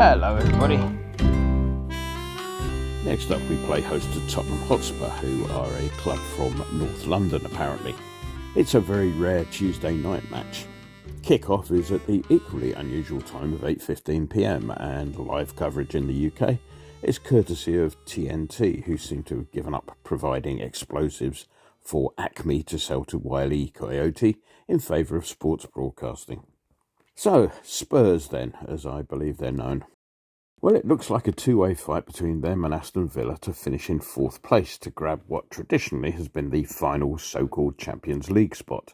Hello everybody. Next up we play host to Tottenham Hotspur, who are a club from North London apparently. It's a very rare Tuesday night match. Kick-off is at the equally unusual time of 8:15 PM and live coverage in the UK is courtesy of TNT, who seem to have given up providing explosives for Acme to sell to Wile E. Coyote in favour of sports broadcasting. So, Spurs then, as I believe they're known. Well, it looks like a two-way fight between them and Aston Villa to finish in fourth place to grab what traditionally has been the final so-called Champions League spot.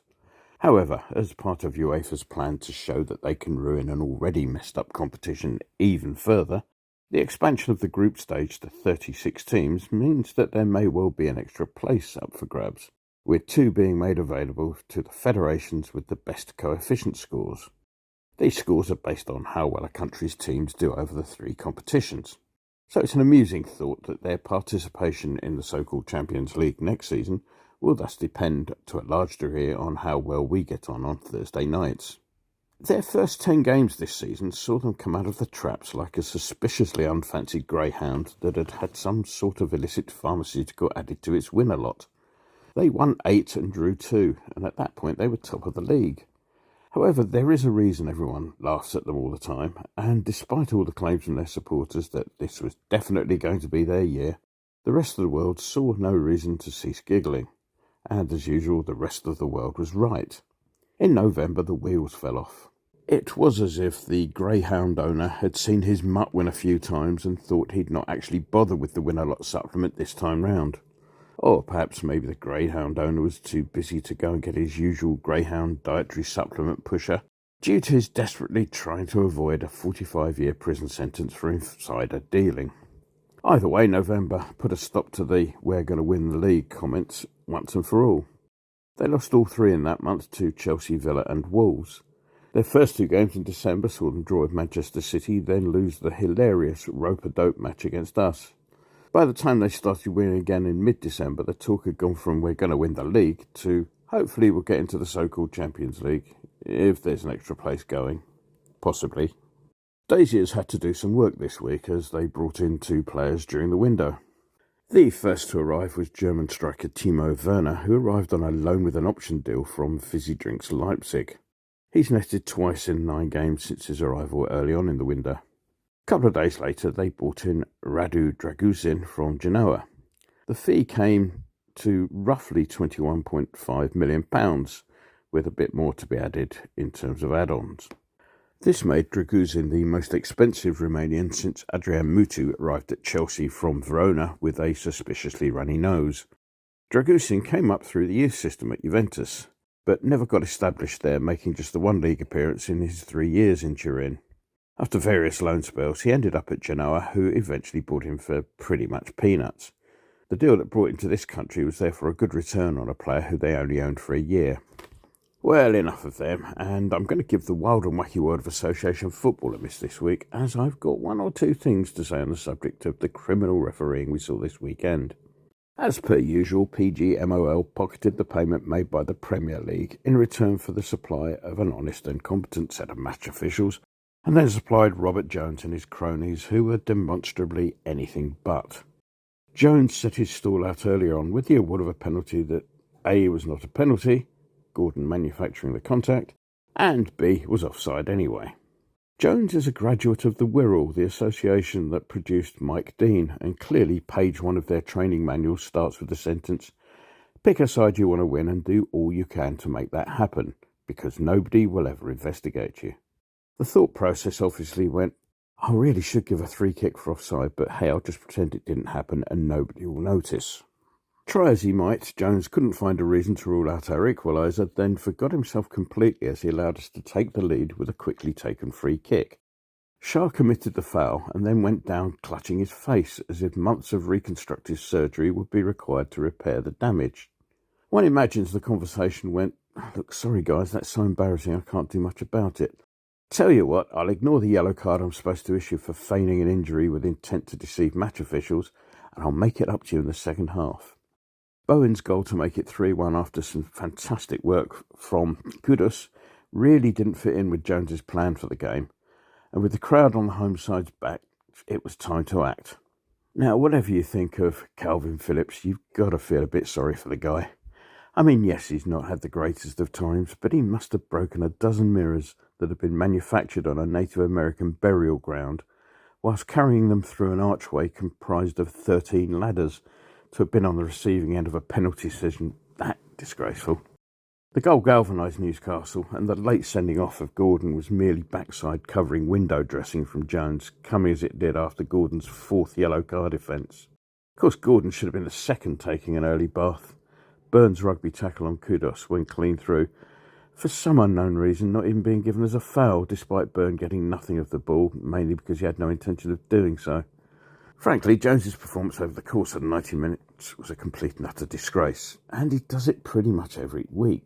However, as part of UEFA's plan to show that they can ruin an already messed-up competition even further, the expansion of the group stage to 36 teams means that there may well be an extra place up for grabs, with 2 being made available to the federations with the best coefficient scores. These scores are based on how well a country's teams do over the 3 competitions. So it's an amusing thought that their participation in the so-called Champions League next season will thus depend to a large degree on how well we get on Thursday nights. Their first 10 games this season saw them come out of the traps like a suspiciously unfancied greyhound that had had some sort of illicit pharmaceutical added to its winner lot. They won 8 and drew 2, and at that point they were top of the league. However, there is a reason everyone laughs at them all the time, and despite all the claims from their supporters that this was definitely going to be their year, the rest of the world saw no reason to cease giggling. And as usual, the rest of the world was right. In November, the wheels fell off. It was as if the greyhound owner had seen his mutt win a few times and thought he'd not actually bother with the winner lot supplement this time round. Or perhaps maybe the greyhound owner was too busy to go and get his usual greyhound dietary supplement pusher due to his desperately trying to avoid a 45-year prison sentence for insider dealing. Either way, November put a stop to the "we're going to win the league" comments once and for all. They lost all 3 in that month to Chelsea, Villa and Wolves. Their first 2 games in December saw them draw with Manchester City, then lose the hilarious rope-a-dope match against us. By the time they started winning again in mid-December, the talk had gone from "we're going to win the league" to "hopefully we'll get into the so-called Champions League, if there's an extra place going. Possibly." Daisy has had to do some work this week as they brought in 2 players during the window. The first to arrive was German striker Timo Werner, who arrived on a loan with an option deal from Fizzy Drinks Leipzig. He's netted twice in 9 games since his arrival early on in the window. A couple of days later, they brought in Radu Dragusin from Genoa. The fee came to roughly £21.5 million, with a bit more to be added in terms of add-ons. This made Dragusin the most expensive Romanian since Adrian Mutu arrived at Chelsea from Verona with a suspiciously runny nose. Dragusin came up through the youth system at Juventus, but never got established there, making just the 1 league appearance in his 3 years in Turin. After various loan spells, he ended up at Genoa, who eventually bought him for pretty much peanuts. The deal that brought him to this country was therefore a good return on a player who they only owned for a year. Well, enough of them, and I'm going to give the wild and wacky world of association football a miss this week, as I've got 1 or 2 things to say on the subject of the criminal refereeing we saw this weekend. As per usual, PGMOL pocketed the payment made by the Premier League in return for the supply of an honest and competent set of match officials, and then supplied Robert Jones and his cronies, who were demonstrably anything but. Jones set his stall out earlier on with the award of a penalty that A, was not a penalty, Gordon manufacturing the contact, and B, was offside anyway. Jones is a graduate of the Wirral, the association that produced Mike Dean, and clearly page 1 of their training manual starts with the sentence, "Pick a side you want to win and do all you can to make that happen, because nobody will ever investigate you." The thought process obviously went, "I really should give a 3 kick for offside, but hey, I'll just pretend it didn't happen and nobody will notice." Try as he might, Jones couldn't find a reason to rule out our equaliser, then forgot himself completely as he allowed us to take the lead with a quickly taken free kick. Shah committed the foul and then went down clutching his face as if months of reconstructive surgery would be required to repair the damage. One imagines the conversation went, "Look, sorry guys, that's so embarrassing I can't do much about it. Tell you what, I'll ignore the yellow card I'm supposed to issue for feigning an injury with intent to deceive match officials, and I'll make it up to you in the second half." Bowen's goal to make it 3-1 after some fantastic work from Kudus really didn't fit in with Jones's plan for the game, and with the crowd on the home side's back, it was time to act. Now, whatever you think of Calvin Phillips, you've got to feel a bit sorry for the guy. I mean, yes, he's not had the greatest of times, but he must have broken a dozen mirrors that had been manufactured on a Native American burial ground, whilst carrying them through an archway comprised of 13 ladders, to have been on the receiving end of a penalty decision that disgraceful. The goal galvanised Newcastle, and the late sending off of Gordon was merely backside covering window dressing from Jones, coming as it did after Gordon's fourth yellow card offence. Of course, Gordon should have been the second taking an early bath. Burns' rugby tackle on Kudos went clean through, for some unknown reason not even being given as a foul, despite Burn getting nothing of the ball, mainly because he had no intention of doing so. Frankly, Jones's performance over the course of 90 minutes was a complete and utter disgrace, and he does it pretty much every week.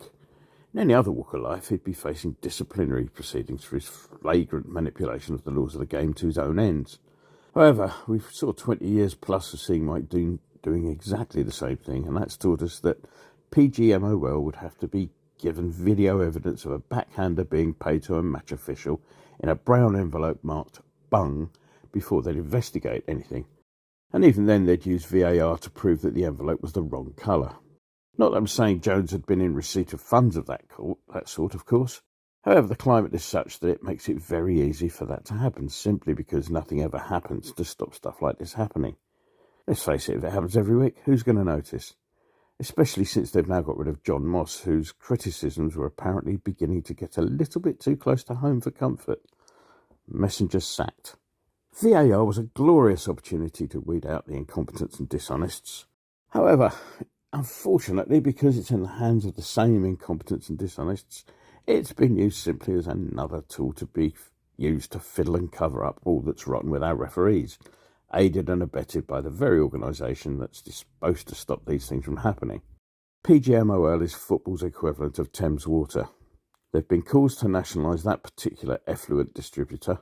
In any other walk of life, he'd be facing disciplinary proceedings for his flagrant manipulation of the laws of the game to his own ends. However, we've sort of 20 years plus of seeing Mike Dean doing exactly the same thing, and that's taught us that PGMOL would have to be given video evidence of a backhander being paid to a match official in a brown envelope marked bung before they'd investigate anything. And even then they'd use VAR to prove that the envelope was the wrong colour. Not that I'm saying Jones had been in receipt of funds of that sort, of course. However, the climate is such that it makes it very easy for that to happen, simply because nothing ever happens to stop stuff like this happening. Let's face it, if it happens every week, who's going to notice? Especially since they've now got rid of John Moss, whose criticisms were apparently beginning to get a little bit too close to home for comfort. Messenger sacked. VAR was a glorious opportunity to weed out the incompetents and dishonest. However, unfortunately, because it's in the hands of the same incompetents and dishonest, it's been used simply as another tool to be used to fiddle and cover up all that's rotten with our referees, aided and abetted by the very organisation that's supposed to stop these things from happening. PGMOL is football's equivalent of Thames Water. They've been caused to nationalise that particular effluent distributor,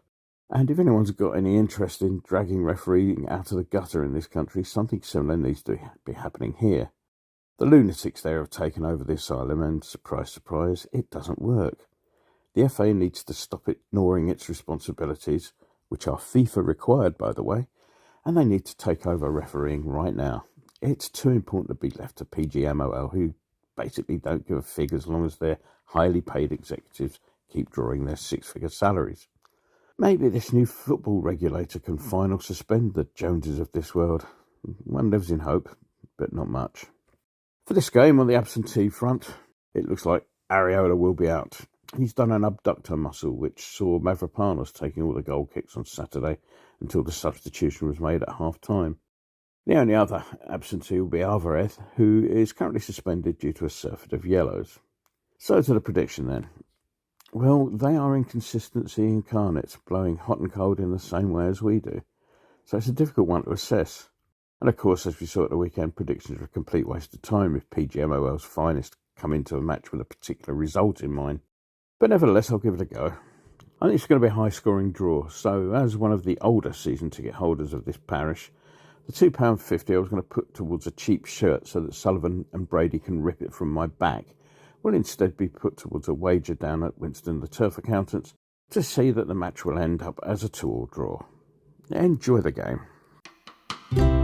and if anyone's got any interest in dragging refereeing out of the gutter in this country, something similar needs to be happening here. The lunatics there have taken over the asylum, and surprise, surprise, it doesn't work. The FA needs to stop ignoring its responsibilities, which are FIFA required, by the way, and they need to take over refereeing right now. It's too important to be left to PGMOL, who basically don't give a fig as long as their highly paid executives keep drawing their six-figure salaries. Maybe this new football regulator can finally suspend the Joneses of this world. One lives in hope, but not much. For this game, on the absentee front, it looks like Areola will be out. He's done an abductor muscle, which saw Mavropanos taking all the goal kicks on Saturday until the substitution was made at half-time. The only other absentee will be Alvarez, who is currently suspended due to a surfeit of yellows. So to the prediction then. Well, they are inconsistency incarnate, blowing hot and cold in the same way as we do. So it's a difficult one to assess. And of course, as we saw at the weekend, predictions are a complete waste of time if PGMOL's finest come into a match with a particular result in mind. But nevertheless, I'll give it a go. I think it's going to be a high-scoring draw, so as one of the older season ticket holders of this parish, the £2.50 I was going to put towards a cheap shirt so that Sullivan and Brady can rip it from my back will instead be put towards a wager down at Winston the Turf Accountants to see that the match will end up as a 2-all draw. Enjoy the game.